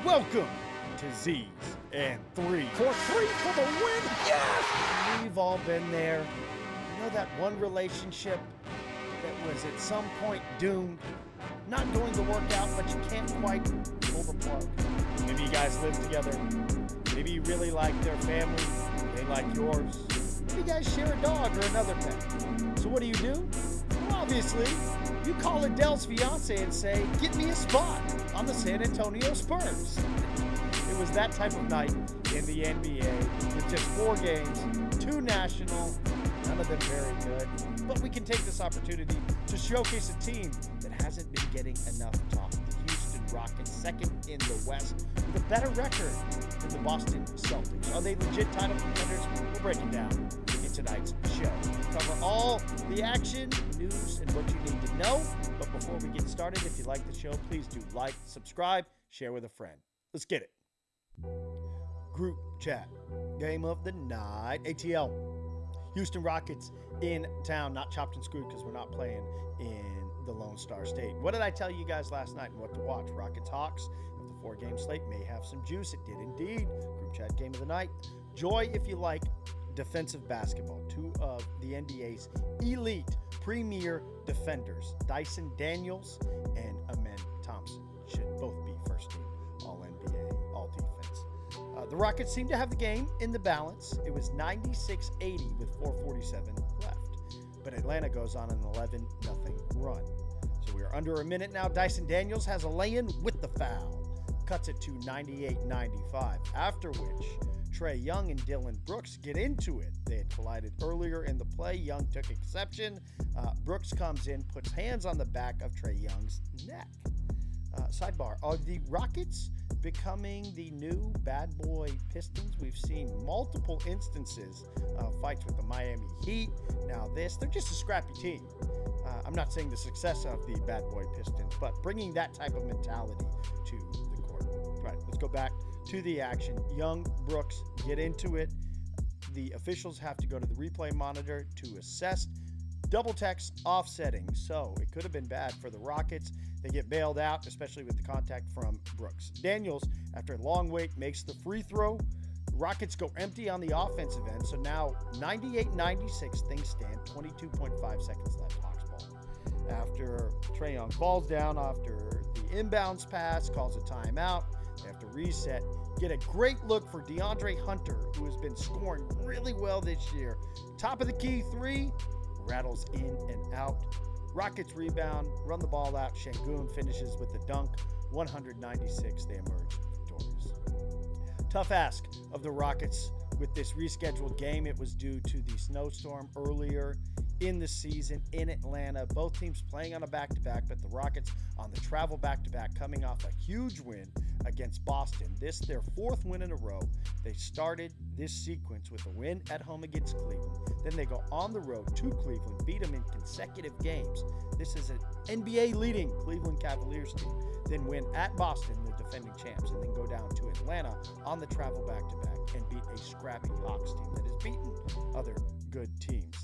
Welcome to Z's and 3 For 3 for the win. Yes! We've all been there. You know that one relationship that was at some point doomed, not going to work out, but you can't quite pull the plug. Maybe you guys live together. Maybe you really like their family. They like yours. Maybe you guys share a dog or another pet. So what do? Well, obviously, you call Adele's fiance and say, "Get me a spot on the San Antonio Spurs." It was that type of night in the NBA with just 4 games, 2 national, none of them very good. But we can take this opportunity to showcase a team that hasn't been getting enough talk. The Houston Rockets, second in the West, with a better record than the Boston Celtics. Are they legit title contenders? We'll break it down in tonight's show. We'll cover all the action, news, and what you need to know. But before we get started, if you like the show, please do like, subscribe, share with a friend. Let's get it. Group chat. Game of the night. ATL. Houston Rockets in town. Not chopped and screwed because we're not playing in the Lone Star State. What did I tell you guys last night and what to watch? Rockets Hawks of the 4-game slate may have some juice. It did indeed. Group chat game of the night. Joy if you like defensive basketball. 2 of the NBA's elite premier defenders, Dyson Daniels and Amen Thompson, should both be first team All-NBA, All-Defense. The Rockets seem to have the game in the balance. It was 96-80 with 4:47 left. But Atlanta goes on an 11-0 run. So we are under a minute now. Dyson Daniels has a lay-in with the foul. Cuts it to 98-95. After which, Trae Young and Dylan Brooks get into it. They had collided earlier in the play. Young took exception. Brooks comes in, puts hands on the back of Trae Young's neck. Sidebar, are the Rockets becoming the new bad boy Pistons? We've seen multiple instances of fights with the Miami Heat. Now they're just a scrappy team. I'm not saying the success of the bad boy Pistons, but bringing that type of mentality to the court. Right, let's go back to the action. Young, Brooks get into it. The officials have to go to the replay monitor to assess double text offsetting. So it could have been bad for the Rockets. They get bailed out, especially with the contact from Brooks. Daniels, after a long wait, makes the free throw. The Rockets go empty on the offensive end. So now 98-96, things stand. 22.5 seconds left, Hawks ball. After Trae Young falls down after the inbounds pass, calls a timeout. They have to reset. Get a great look for DeAndre Hunter, who has been scoring really well this year. Top of the key 3, rattles in and out. Rockets rebound, run the ball out. Şengün finishes with the dunk. 196, they emerge victorious. Tough ask of the Rockets with this rescheduled game. It was due to the snowstorm earlier in the season in Atlanta. Both teams playing on a back-to-back, but the Rockets on the travel back-to-back coming off a huge win against Boston. This their 4th win in a row. They started this sequence with a win at home against Cleveland. Then they go on the road to Cleveland, beat them in consecutive games. This is an NBA leading Cleveland Cavaliers team. Then win at Boston, the defending champs, and then go down to Atlanta on the travel back-to-back and beat a scrappy Hawks team that has beaten other good teams.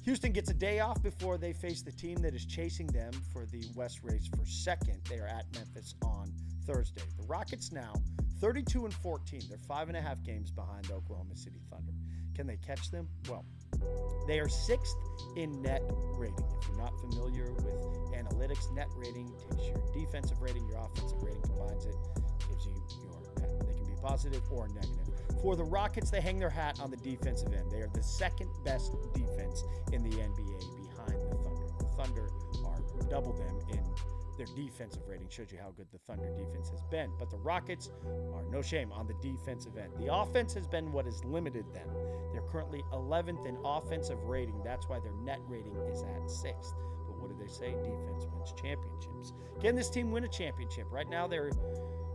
Houston gets a day off before they face the team that is chasing them for the West race for second. They are at Memphis on Thursday. The Rockets now 32-14. They're 5.5 games behind the Oklahoma City Thunder. Can they catch them? Well, they are 6th in net rating. If you're not familiar with analytics, net rating takes your defensive rating, your offensive rating, combines it, gives you your net. They can be positive or negative. For the Rockets, they hang their hat on the defensive end. They are the 2nd best defense in the NBA behind the Thunder. The Thunder are double them in their defensive rating. Shows you how good the Thunder defense has been. But the Rockets are no shame on the defensive end. The offense has been what has limited them. They're currently 11th in offensive rating. That's why their net rating is at 6th. But what do they say? Defense wins championships. Can this team win a championship? Right now, they're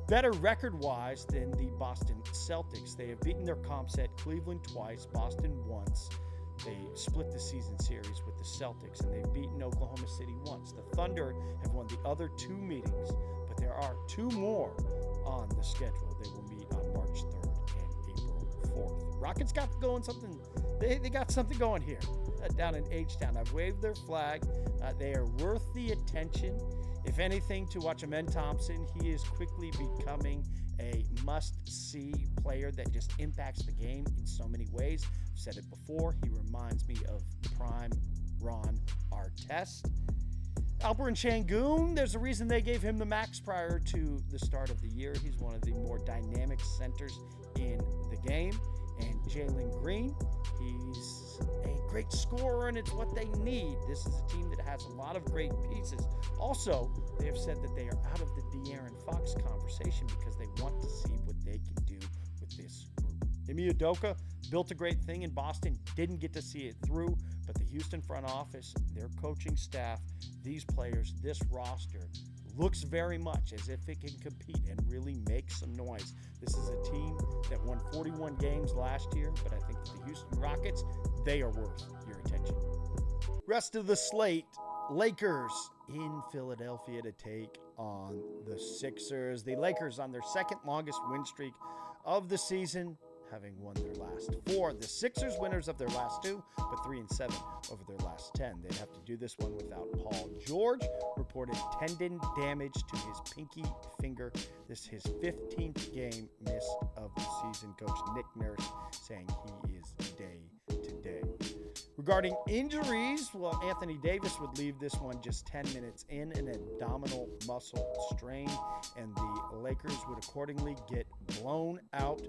better record-wise than the Boston Celtics. They have beaten their comp set, Cleveland twice, Boston once. They split the season series with the Celtics, and they've beaten Oklahoma City once. The Thunder have won the other 2 meetings, but there are 2 more on the schedule. They will meet on March 3rd and April 4th. Rockets got going something. They got something going here down in H-Town. I've waved their flag. They are worth the attention. If anything, to watch Amen Thompson, he is quickly becoming a must-see player that just impacts the game in so many ways. I've said it before. He reminds me of prime Ron Artest. Alperen Şengün, there's a reason they gave him the max prior to the start of the year. He's one of the more dynamic centers in the game. And Jalen Green, he's a great scorer, and it's what they need. This is a team that has a lot of great pieces. Also, they have said that they are out of the De'Aaron Fox conversation because they want to see what they can do with this group. Ime Udoka built a great thing in Boston, didn't get to see it through, but the Houston front office, their coaching staff, these players, this roster looks very much as if it can compete and really make some noise. This is a team that won 41 games last year, but I think that the Houston Rockets, they are worth your attention. Rest of the slate, Lakers in Philadelphia to take on the Sixers. The Lakers on their second longest win streak of the season, having won their last 4. The Sixers winners of their last 2, but 3-7 over their last 10. They'd have to do this one without Paul George. Reported tendon damage to his pinky finger. This is his 15th game missed of the season. Coach Nick Nurse saying he is day to day. Regarding injuries, well, Anthony Davis would leave this one just 10 minutes in an abdominal muscle strain, and the Lakers would accordingly get blown out.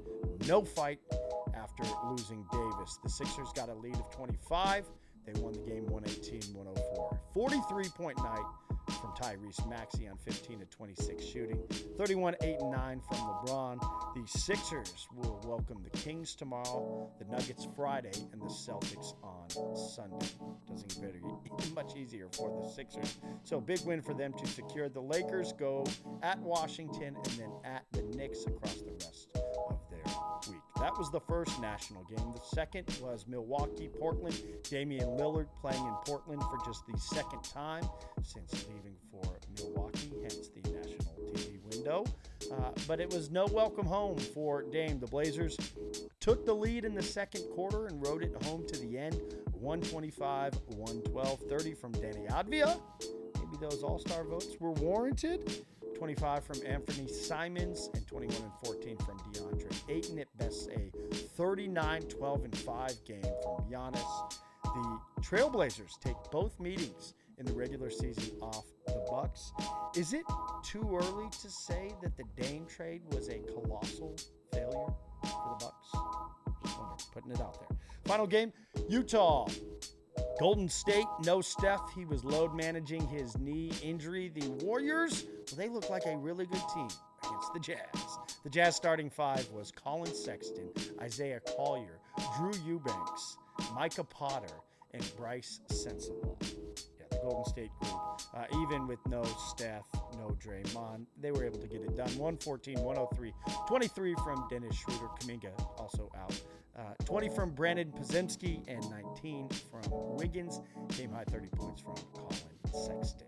No fight after losing Davis. The Sixers got a lead of 25. They won the game 118-104. 43-point night from Tyrese Maxey on 15 of 26 shooting. 31, 8, and 9 from LeBron. The Sixers will welcome the Kings tomorrow, the Nuggets Friday, and the Celtics on Sunday. Doesn't get much easier for the Sixers. So big win for them to secure. The Lakers go at Washington and then at the Knicks across the rest of their week. That was the first national game. The second was Milwaukee-Portland. Damian Lillard playing in Portland for just the second time since leaving for Milwaukee, hence the national TV window. But it was no welcome home for Dame. The Blazers took the lead in the second quarter and rode it home to the end. 125-112, 30 from Danny Advia. Maybe those all-star votes were warranted. 25 from Anthony Simons and 21 and 14 from DeAndre Ayton. At best, a 39, 12, and 5 game from Giannis. The Trailblazers take both meetings in the regular season off the Bucks. Is it too early to say that the Dame trade was a colossal failure for the Bucks? Just wondering, putting it out there. Final game, Utah. Golden State, no Steph. He was load managing his knee injury. The Warriors, well, they look like a really good team against the Jazz. The Jazz starting 5 was Colin Sexton, Isaiah Collier, Drew Eubanks, Micah Potter, and Bryce Sensabaugh. Yeah, the Golden State group, even with no Steph, no Draymond, they were able to get it done. 114-103, 23 from Dennis Schroeder. Kuminga also out. 20 from Brandon Podziemski and 19 from Wiggins. Game high 30 points from Colin Sexton.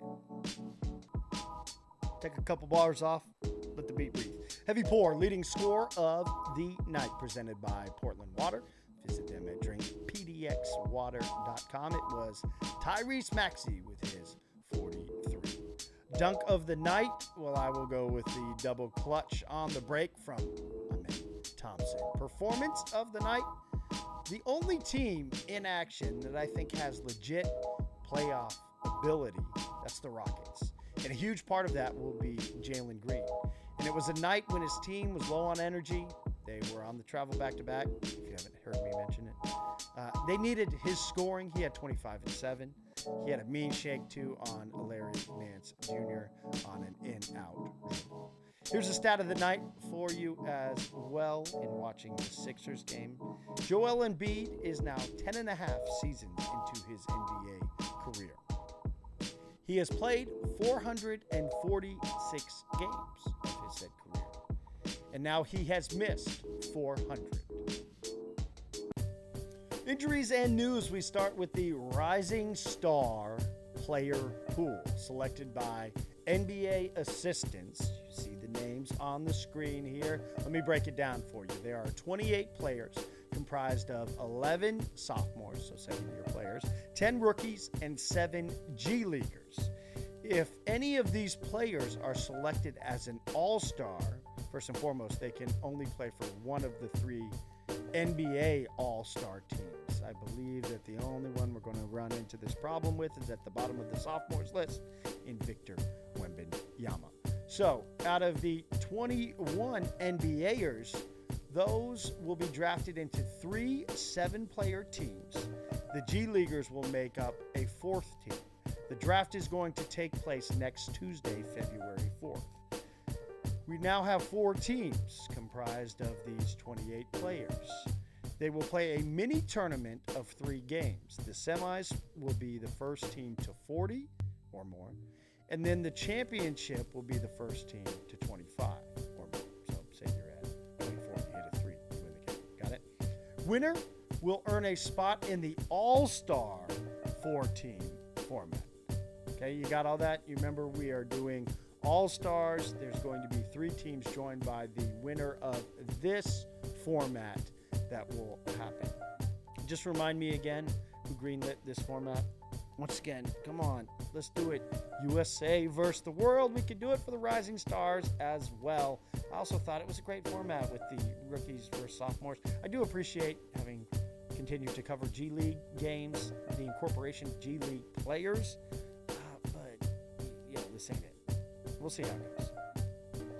Take a couple bars off. Let the beat breathe. Heavy Pour, leading score of the night, presented by Portland Water. Visit them at drinkpdxwater.com. It was Tyrese Maxey with his 43. Dunk of the night, well, I will go with the double clutch on the break from Ahmed Thompson. Performance of the night, the only team in action that I think has legit playoff ability, that's the Rockets. And a huge part of that will be Jalen Green. And it was a night when his team was low on energy. They were on the travel back-to-back, if you haven't heard me mention it. They needed his scoring. He had 25 and 7. He had a mean shake, too, on Larry Nance Jr. on an in-out dribble. Here's a stat of the night for you as well in watching the Sixers game. Joel Embiid is now 10 and a half seasons into his NBA career. He has played 446 games of his said career. And now he has missed 400. Injuries and news. We start with the Rising Star player pool selected by NBA assistants. You see the names on the screen here. Let me break it down for you. There are 28 players comprised of 11 sophomores, so second-year players, 10 rookies, and 7 G Leaguers. If any of these players are selected as an all-star First and foremost, they can only play for one of the 3 NBA All-Star teams. I believe that the only one we're going to run into this problem with is at the bottom of the sophomores list in Victor Wembanyama. So, out of the 21 NBAers, those will be drafted into 3 7-player teams. The G Leaguers will make up a 4th team. The draft is going to take place next Tuesday, February 4th. We now have 4 teams comprised of these 28 players. They will play a mini tournament of 3 games. The semis will be the first team to 40 or more, and then the championship will be the first team to 25 or more. So say you're at 24, you hit a 3, you win the game. Got it? Winner will earn a spot in the All-Star 4-team format. Okay, you got all that? You remember we are doing All-Stars. There's going to be 3 teams joined by the winner of this format that will happen. Just remind me again who greenlit this format. Once again, come on, let's do it. USA versus the world. We could do it for the Rising Stars as well. I also thought it was a great format with the rookies versus sophomores. I do appreciate having continued to cover G League games, the incorporation of G League players. But, yeah, this ain't it. We'll see how it goes.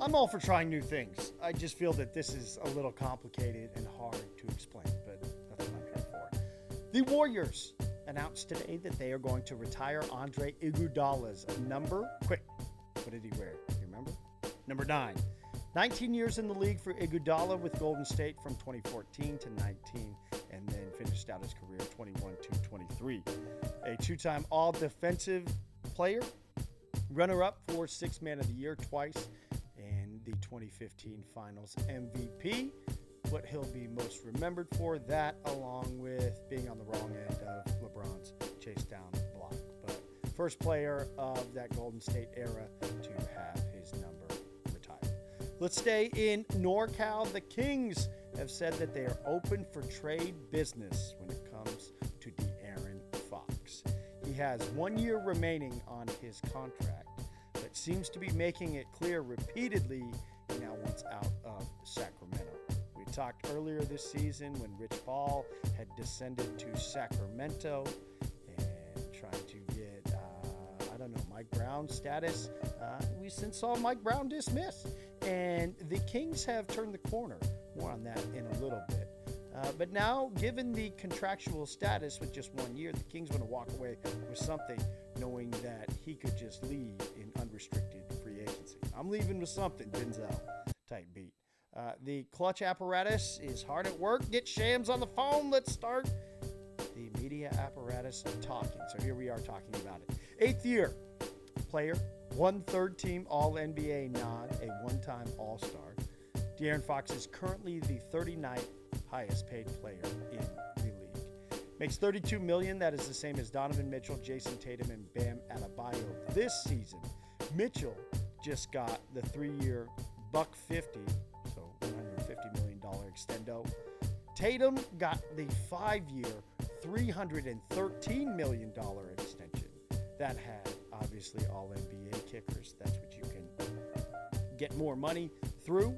I'm all for trying new things. I just feel that this is a little complicated and hard to explain, but that's what I'm here for. The Warriors announced today that they are going to retire Andre Iguodala's number. Quick, what did he wear? You remember? Number 9. 19 years in the league for Iguodala with Golden State from 2014 to 19, and then finished out his career 21 to 23. A 2-time All-Defensive player, runner-up for 6th Man of the Year twice, and the 2015 Finals MVP. What he'll be most remembered for, that along with being on the wrong end of LeBron's chase down block. But first player of that Golden State era to have his number retired. Let's stay in NorCal. The Kings have said that they are open for trade business when it comes to De'Aaron Fox. He has 1 year remaining on his contract, but seems to be making it clear repeatedly he now wants out of Sacramento. We talked earlier this season when Rich Paul had descended to Sacramento and trying to get, Mike Brown status. We since saw Mike Brown dismissed, and the Kings have turned the corner. More on that in a little bit. But now, given the contractual status with just 1 year, the Kings want to walk away with something, knowing that he could just leave in unrestricted free agency. I'm leaving with something, Denzel type beat. The clutch apparatus is hard at work. Get Shams on the phone. Let's start the media apparatus talking. So here we are talking about it. 8th year player, 1/3 team All-NBA nod, a 1-time All-Star. De'Aaron Fox is currently the 39th highest paid player in the league. Makes $32 million. That is the same as Donovan Mitchell, Jason Tatum, and Bam Adebayo this season. Mitchell just got the 3-year $150, so $150 million extendo. Tatum got the 5-year $313 million extension. That had obviously all NBA kickers. That's what you can get more money through,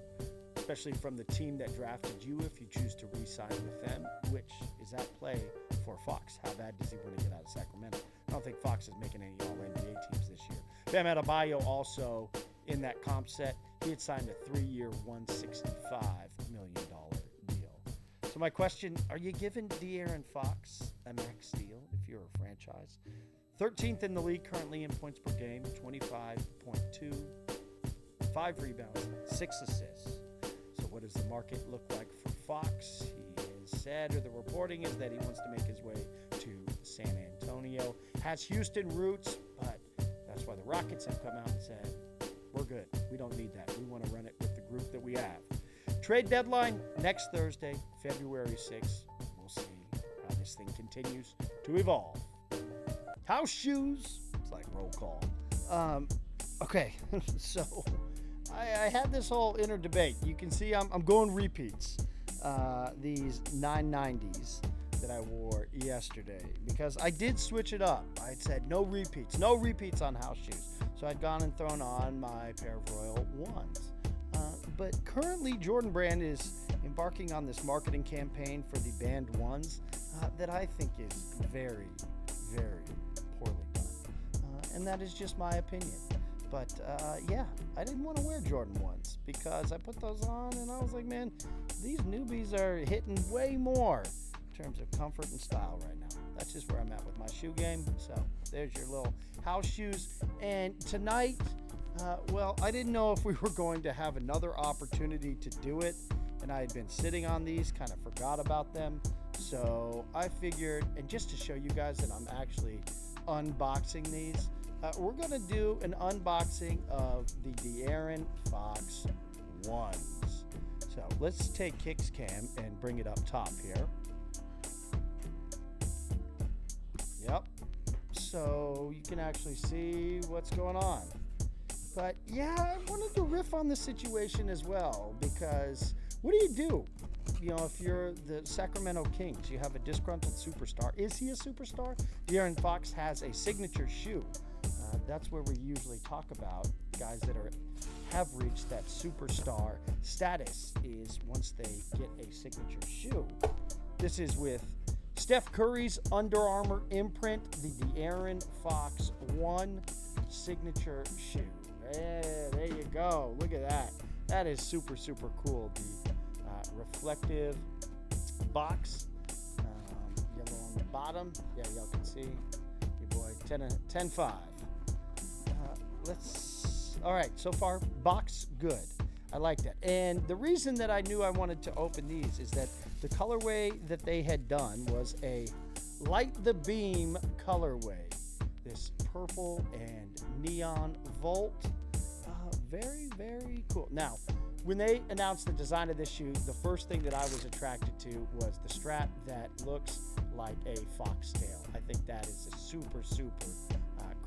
especially from the team that drafted you if you choose to re-sign with them, which is at play for Fox. How bad does he want to get out of Sacramento? I don't think Fox is making any All-NBA teams this year. Bam Adebayo also in that comp set. He had signed a 3-year, $165 million deal. So my question, are you giving De'Aaron Fox a max deal if you're a franchise? 13th in the league currently in points per game, 25.2, 5 rebounds, 6 assists. So what does the market look like for Fox? He has said, or the reporting is that he wants to make his way to San Antonio. Has Houston roots, but that's why the Rockets have come out and said, we're good. We don't need that. We want to run it with the group that we have. Trade deadline next Thursday, February 6th. We'll see how this thing continues to evolve. House shoes. It's like roll call. Okay, so I had this whole inner debate. You can see I'm going repeats. These 990s that I wore yesterday, because I did switch it up. I had said no repeats on house shoes. So I'd gone and thrown on my pair of Royal Ones. But currently, Jordan Brand is embarking on this marketing campaign for the band ones that I think is very, very poorly done. And that is just my opinion. But yeah, I didn't want to wear Jordan ones because I put those on and I was like, man, these newbies are hitting way more in terms of comfort and style right now. That's just where I'm at with my shoe game. So there's your little house shoes. And tonight, well, I didn't know if we were going to have another opportunity to do it. And I had been sitting on these, kind of forgot about them. So I figured, and just to show you guys that I'm actually unboxing these, we're going to do an unboxing of the De'Aaron Fox 1s. So let's take Kicks Cam and bring it up top here. Yep. So you can actually see what's going on. But yeah, I wanted to riff on the situation as well, because what do you do? You know, if you're the Sacramento Kings, you have a disgruntled superstar. Is he a superstar? De'Aaron Fox has a signature shoe. That's where we usually talk about guys that have reached that superstar status, is once they get a signature shoe. This is with Steph Curry's Under Armour imprint, the De'Aaron Fox 1 signature shoe. There you go. Look at that. That is super, super cool. The reflective box, yellow on the bottom. Yeah, y'all can see your boy 10-5. All right, so far, box good. I like that. And the reason that I knew I wanted to open these is that the colorway that they had done was a Light the Beam colorway. This purple and neon volt. Very, very cool. Now, when they announced the design of this shoe, the first thing that I was attracted to was the strap that looks like a foxtail. I think that is a super, super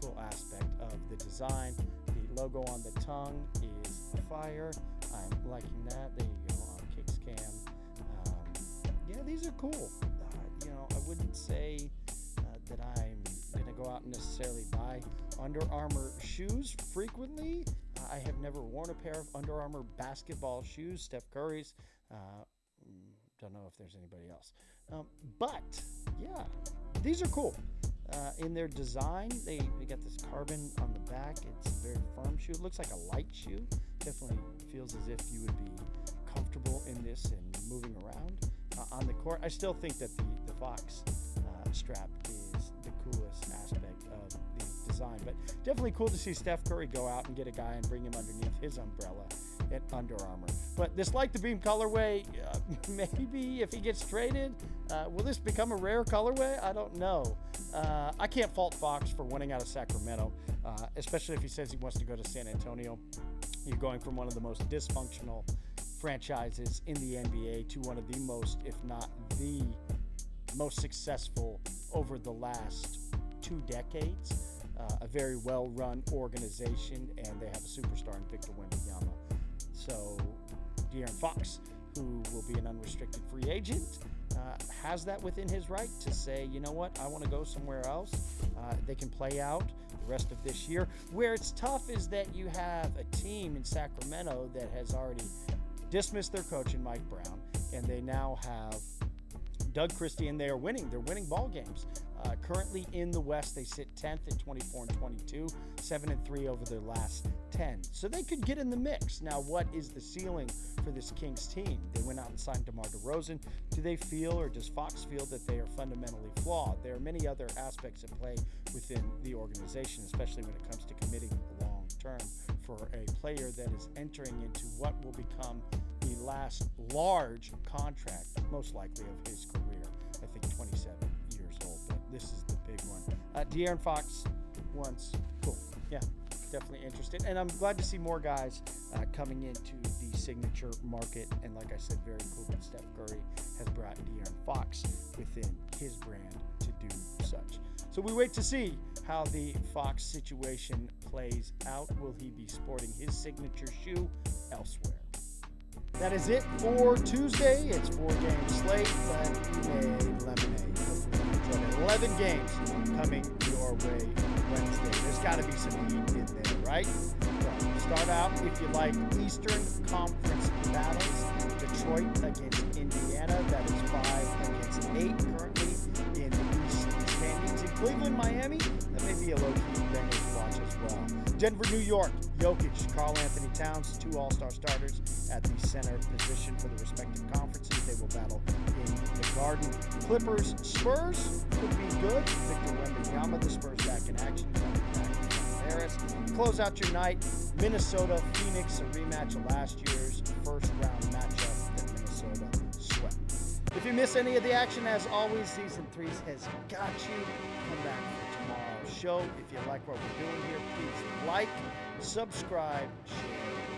cool aspect of the design. The logo on the tongue is fire. I'm liking that. There you go on Kicks Cam. Yeah, these are cool. You know, I wouldn't say that I'm going to go out and necessarily buy Under Armour shoes frequently. I have never worn a pair of Under Armour basketball shoes, Steph Curry's. Don't know if there's anybody else. But, yeah, these are cool. In their design, they got this carbon on the back. It's a very firm shoe. It looks like a light shoe. Definitely feels as if you would be comfortable in this and moving around on the court. I still think that the Fox strap is the coolest aspect of the design. But definitely cool to see Steph Curry go out and get a guy and bring him underneath his umbrella at Under Armour. But this Light the Beam colorway, maybe if he gets traded, will this become a rare colorway? I don't know. I can't fault Fox for wanting out of Sacramento, especially if he says he wants to go to San Antonio. You're going from one of the most dysfunctional franchises in the NBA to one of the most, if not the most successful over the last 2 decades. A very well-run organization, and they have a superstar in Victor Wembanyama. So De'Aaron Fox, who will be an unrestricted free agent, has that within his right to say, you know what, I want to go somewhere else. They can play out the rest of this year. Where it's tough is that you have a team in Sacramento that has already dismissed their coach in Mike Brown, and they now have Doug Christie, and they are winning. They're winning ball games. Currently in the West, they sit 10th at 24-22, 7-3 over their last 10. So they could get in the mix. Now, what is the ceiling for this Kings team? They went out and signed DeMar DeRozan. Do they feel, or does Fox feel, that they are fundamentally flawed? There are many other aspects at play within the organization, especially when it comes to committing long term for a player that is entering into what will become the last large contract, most likely, of his career. I think 27 years old, but this is the big one. De'Aaron Fox once, cool. Yeah, definitely interested. And I'm glad to see more guys coming into the signature market. And like I said, very cool that Steph Curry has brought De'Aaron Fox within his brand to do such. So we wait to see how the Fox situation plays out. Will he be sporting his signature shoe elsewhere? That is it for Tuesday. It's 4-game slate, but we made lemonade. Hopefully you enjoyed it. 11 games coming your way Wednesday. There's got to be some heat in there, right? So Start out, if you like, Eastern Conference battles. Detroit against Indiana, that is 5 against 8 currently in the East standings. In Cleveland, Miami, that may be a low-key venue to watch as well. Denver, New York, Jokic, Karl Anthony Towns, 2 all-star starters at the center position for the respective conferences. They will battle in the Garden. Clippers, Spurs could be good. Victor Wembanyama, the Spurs back in action, coming back from Paris. Close out your night, Minnesota, Phoenix, a rematch of last year's first-round matchup that Minnesota swept. If you miss any of the action, as always, Season 3 has got you. Come back for tomorrow's show. If you like what we're doing here, please like, subscribe, share,